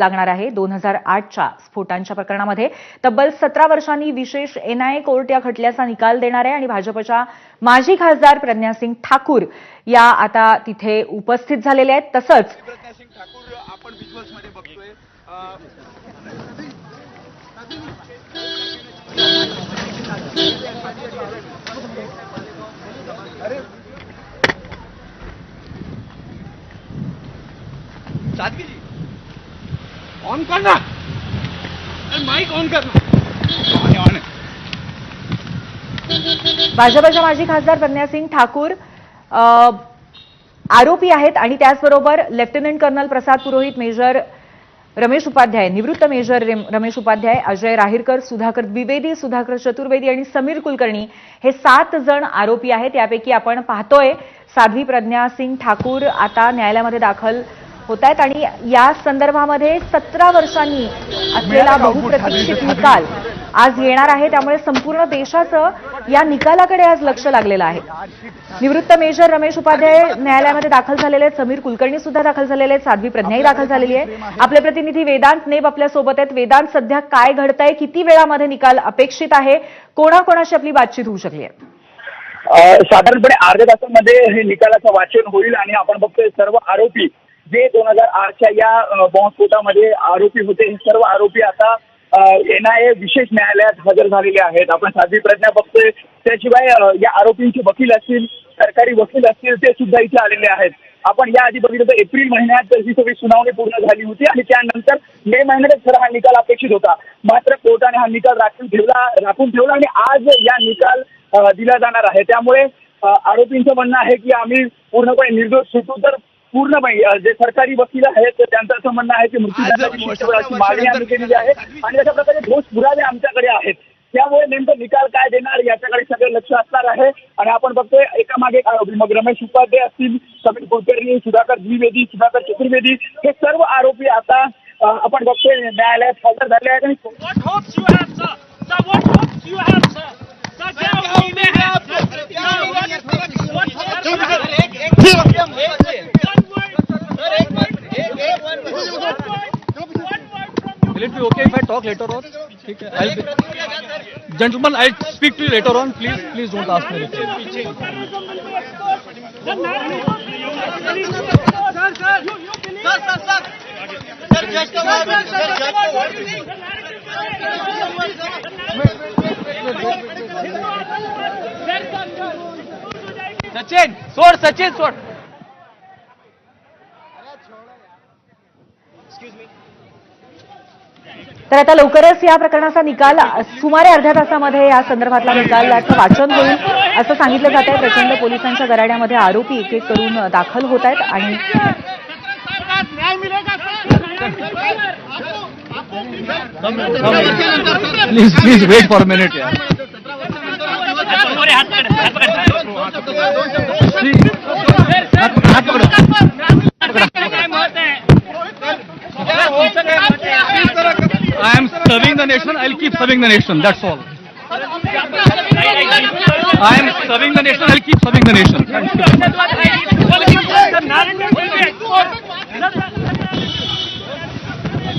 लागणार आहे। 2008च्या स्फोटांच्या प्रकरणामध्ये तब्बल 17 वर्षांनी विशेष एनआयए कोर्ट या खटल्याचा निकाल देणार आहे आणि भाजपच्या माजी खासदार प्रज्ञासिंग ठाकूर या आता तिथे उपस्थित झालेले आहेत। तसंच प्रज्ञासिंग ठाकूर आपण व्हिज्युअल्समध्ये बघतोय। सादगी जी ऑन करना, माइक ऑन करना। ऑन है। भाजपच्या माजी खासदार प्रज्ञासिंग ठाकूर आरोपी आहेत आणि त्याचबरोबर lieutenant colonel Prasad Purohit, major Ramesh Upadhyay, निवृत्त मेजर रमेश उपाध्याय, अजय राहिरकर, सुधाकर द्विवेदी, सुधाकर चतुर्वेदी आणि समीर कुलकर्णी हे 7 जण आरोपी आहेत। यापैकी आपण पाहतोय साध्वी प्रज्ञासिंग ठाकूर आता न्यायालयामध्ये दाखल होत आहेत आणि या संदर्भामध्ये 17 वर्षांनी असलेला बहुप्रतीक्षित निकाल आज येणार आहे। त्यामुळे संपूर्ण देशाचं या निकालाकडे आज लक्ष लागलेलं आहे। निवृत्त मेजर रमेश उपाध्याय न्यायालयामध्ये दाखल झालेले आहेत, समीर कुलकर्णी सुद्धा दाखल झालेले आहेत, साध्वी प्रज्ञाही दाखल झालेली आहे। आपले प्रतिनिधी वेदांत नेब आपल्या सोबत आहेत। वेदांत, सध्या काय घडतंय, किती वेळामध्ये निकाल अपेक्षित आहे, कोणाकोणाशी आपली बातचीत होऊ शकली आहे? साधारणपणे अर्ध्या तासामध्ये हे निकालाचं वाचन होईल आणि आपण बघतोय सर्व आरोपी जे 2008च्या या बॉम्बस्फोटामध्ये आरोपी होते, हे सर्व आरोपी आता एनआयए विशेष न्यायालयात हजर झालेले आहेत। आपण साध्वी प्रज्ञा बघतोय, त्याशिवाय या आरोपींचे वकील असतील, सरकारी वकील असतील, ते सुद्धा इथे आलेले आहेत। आपण याआधी बघितलं तर एप्रिल महिन्यात ही सगळी सुनावणी पूर्ण झाली होती आणि त्यानंतर मे महिन्यातच खरा हा निकाल अपेक्षित होता। मात्र कोर्टाने हा निकाल राखून ठेवला आणि आज या निकाल दिला जाणार आहे। त्यामुळे आरोपींचं म्हणणं आहे की आम्ही पूर्णपणे निर्दोष सुटू, तर पूर्णपणे जे सरकारी वकील आहेत त्यांचं असं म्हणणं आहे की मृत्यूदंडाची मागणी आम्ही केलेली आहे आणि अशा प्रकारे ठोस पुरावे आमच्याकडे आहेत। त्यामुळे नेमकं निकाल काय देणार याच्याकडे सगळं लक्ष असणार आहे आणि आपण बघतोय एकामागे एक आरोपी, मग रमेश उपाध्याय असतील, समीर कुलकर्णी, सुधाकर द्विवेदी, सुधाकर चतुर्वेदी, हे सर्व आरोपी आता आपण बघतोय न्यायालयात हजर झाले आहेत। Will it be okay if I talk later on? Gentlemen, I'll speak to you later on. Please don't ask me anything. Sachin सोड। तर आता लवकरच या प्रकरणाचा निकाल सुमारे अर्ध्या तासामध्ये या संदर्भातला निकालाचं वाचन होईल असं सांगितलं जात आहे। प्रचंड पोलिसांच्या गराड्यामध्ये आरोपी एक एक करून दाखल होत आहेत आणि Please wait for a minute, yeah. I am serving the nation. I'll keep serving the nation. That's all. I am serving the nation. I'll keep serving the nation.